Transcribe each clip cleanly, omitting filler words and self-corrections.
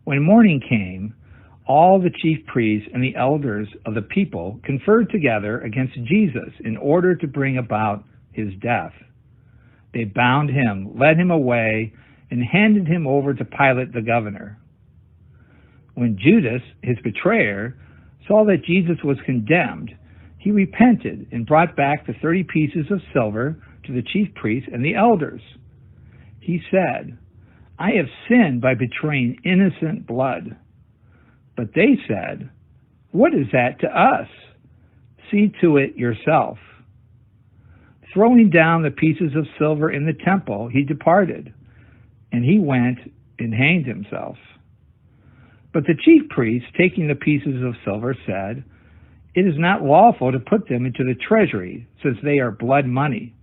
When morning came, all the chief priests and the elders of the people conferred together against Jesus in order to bring about his death. They bound him, led him away, and handed him over to Pilate the governor. When Judas, his betrayer, saw that Jesus was condemned, he repented and brought back the 30 pieces of silver to the chief priests and the elders. He said, "I have sinned by betraying innocent blood." But they said, "What is that to us? See to it yourself." Throwing down the pieces of silver in the temple, he departed, and he went and hanged himself. But the chief priests, taking the pieces of silver, said, "It is not lawful to put them into the treasury, since they are blood money."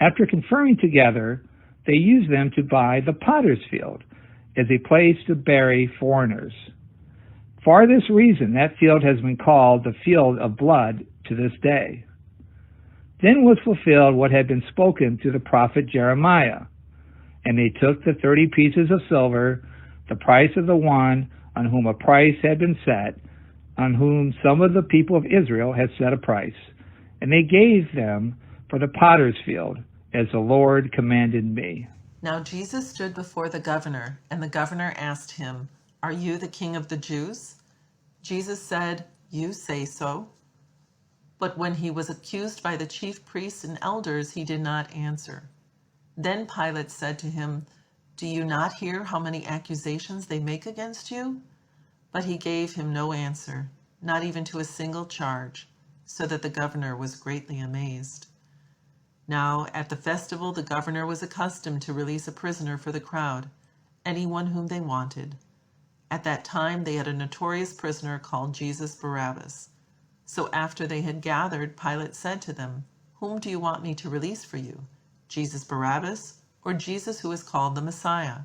After conferring together, they used them to buy the potter's field as a place to bury foreigners. For this reason, that field has been called the field of blood to this day. Then was fulfilled what had been spoken through the prophet Jeremiah. And they took the 30 pieces of silver, the price of the one on whom a price had been set, on whom some of the people of Israel had set a price, and they gave them for the potter's field, as the Lord commanded me. Now Jesus stood before the governor, and the governor asked him, "Are you the king of the Jews?" Jesus said, "You say so." But when he was accused by the chief priests and elders, he did not answer. Then Pilate said to him, "Do you not hear how many accusations they make against you?" But he gave him no answer, not even to a single charge, so that the governor was greatly amazed. Now, at the festival, the governor was accustomed to release a prisoner for the crowd, anyone whom they wanted. At that time, they had a notorious prisoner called Jesus Barabbas. So after they had gathered, Pilate said to them, "Whom do you want me to release for you, Jesus Barabbas or Jesus who is called the Messiah?"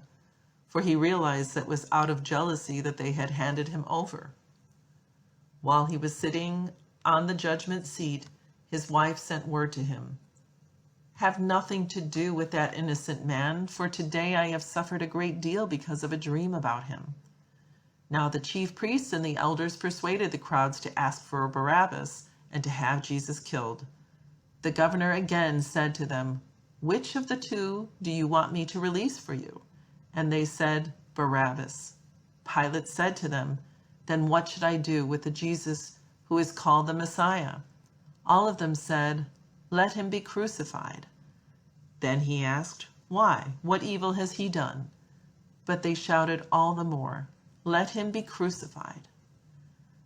For he realized that it was out of jealousy that they had handed him over. While he was sitting on the judgment seat, his wife sent word to him, "Have nothing to do with that innocent man, for today I have suffered a great deal because of a dream about him." Now the chief priests and the elders persuaded the crowds to ask for Barabbas and to have Jesus killed. The governor again said to them, "Which of the two do you want me to release for you?" And they said, "Barabbas." Pilate said to them, "Then what should I do with the Jesus who is called the Messiah?" All of them said, "Let him be crucified." Then he asked, "Why? What evil has he done?" But they shouted all the more, "Let him be crucified."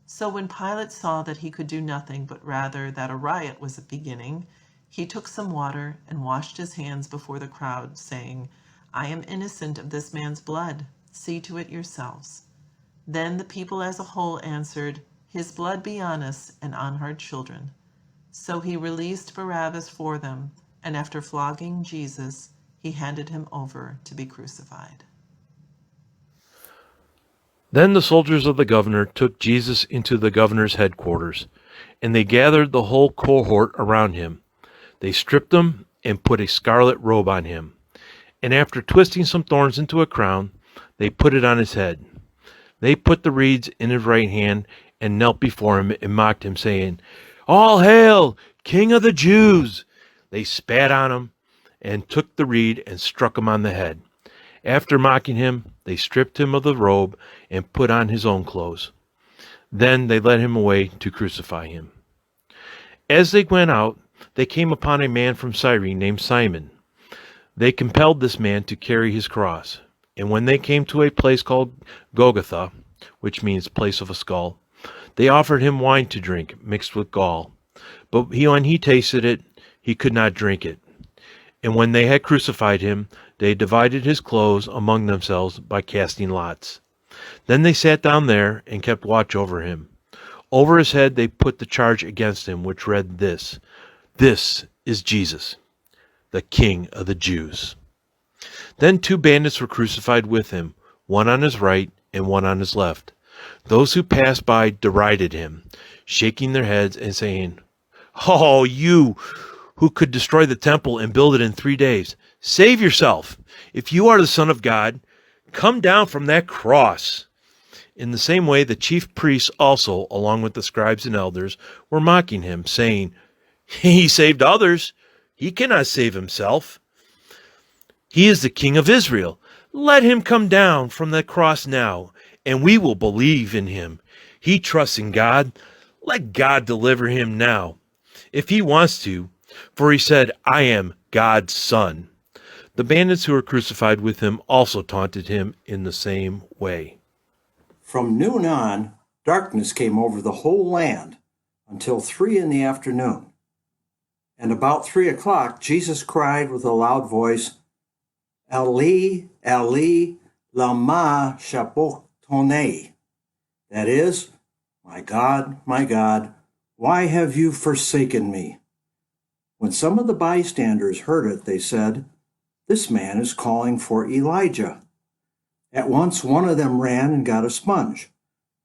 So when Pilate saw that he could do nothing, but rather that a riot was beginning, he took some water and washed his hands before the crowd, saying, "I am innocent of this man's blood. See to it yourselves." Then the people as a whole answered, "His blood be on us and on our children." So he released Barabbas for them, and after flogging Jesus, he handed him over to be crucified. Then the soldiers of the governor took Jesus into the governor's headquarters, and they gathered the whole cohort around him. They stripped him and put a scarlet robe on him, and after twisting some thorns into a crown, they put it on his head. They put the reeds in his right hand and knelt before him and mocked him, saying, "All hail, King of the Jews!" They spat on him and took the reed and struck him on the head. After mocking him, they stripped him of the robe and put on his own clothes. Then they led him away to crucify him. As they went out, they came upon a man from Cyrene named Simon. They compelled this man to carry his cross. And when they came to a place called Golgotha, which means place of a skull, they offered him wine to drink mixed with gall. But when he tasted it, he could not drink it. And when they had crucified him, they divided his clothes among themselves by casting lots. Then they sat down there and kept watch over him. Over his head they put the charge against him, which read this: "This is Jesus, the King of the Jews." Then 2 bandits were crucified with him, one on his right and one on his left. Those who passed by derided him, shaking their heads and saying, "Oh, you who could destroy the temple and build it in 3 days, save yourself. If you are the Son of God, come down from that cross." In the same way, the chief priests also, along with the scribes and elders, were mocking him, saying, "He saved others. He cannot save himself. He is the King of Israel. Let him come down from the cross now, and we will believe in him. He trusts in God. Let God deliver him now, if he wants to, for he said, 'I am God's son.'" The bandits who were crucified with him also taunted him in the same way. From noon on, darkness came over the whole land until 3 in the afternoon. And about 3 o'clock, Jesus cried with a loud voice, "Eli, Eli, lama sabachthani." That is, my God, why have you forsaken me?" When some of the bystanders heard it, they said, "This man is calling for Elijah." At once one of them ran and got a sponge,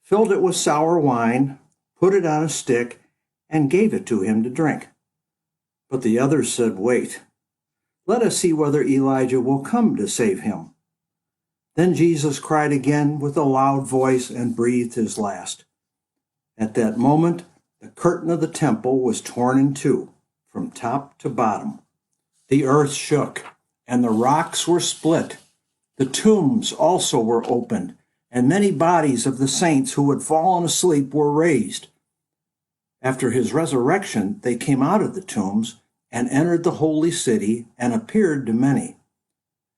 filled it with sour wine, put it on a stick, and gave it to him to drink. But the others said, "Wait, let us see whether Elijah will come to save him." Then Jesus cried again with a loud voice and breathed his last. At that moment, the curtain of the temple was torn in two, from top to bottom. The earth shook, and the rocks were split. The tombs also were opened, and many bodies of the saints who had fallen asleep were raised. After his resurrection, they came out of the tombs and entered the holy city and appeared to many.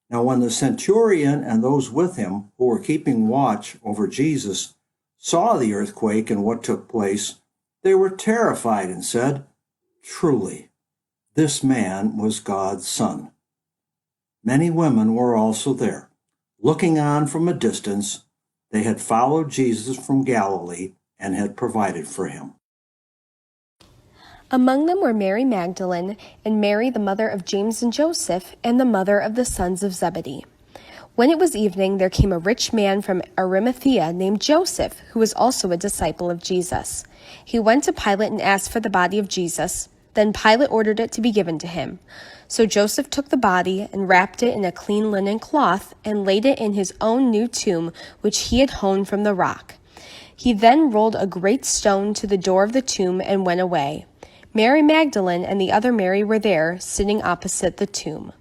Now when the centurion and those with him who were keeping watch over Jesus saw the earthquake and what took place, they were terrified and said, "Truly, this man was God's son." Many women were also there, looking on from a distance. They had followed Jesus from Galilee and had provided for him. Among them were Mary Magdalene, and Mary the mother of James and Joseph, and the mother of the sons of Zebedee. When it was evening, there came a rich man from Arimathea named Joseph, who was also a disciple of Jesus. He went to Pilate and asked for the body of Jesus. Then Pilate ordered it to be given to him. So Joseph took the body and wrapped it in a clean linen cloth and laid it in his own new tomb, which he had hewn from the rock. He then rolled a great stone to the door of the tomb and went away. Mary Magdalene and the other Mary were there, sitting opposite the tomb.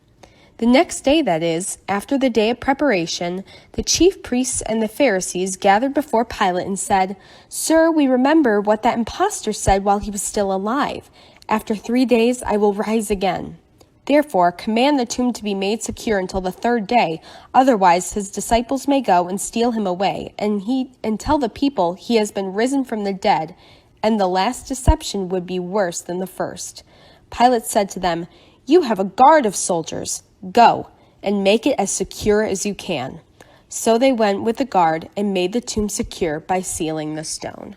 The next day, that is, after the day of preparation, the chief priests and the Pharisees gathered before Pilate and said, "Sir, we remember what that impostor said while he was still alive. 'After 3 days I will rise again.' Therefore, command the tomb to be made secure until the 3rd day, otherwise his disciples may go and steal him away, and tell the people he has been risen from the dead, and the last deception would be worse than the first." Pilate said to them, "You have a guard of soldiers. Go, and make it as secure as you can." So they went with the guard and made the tomb secure by sealing the stone.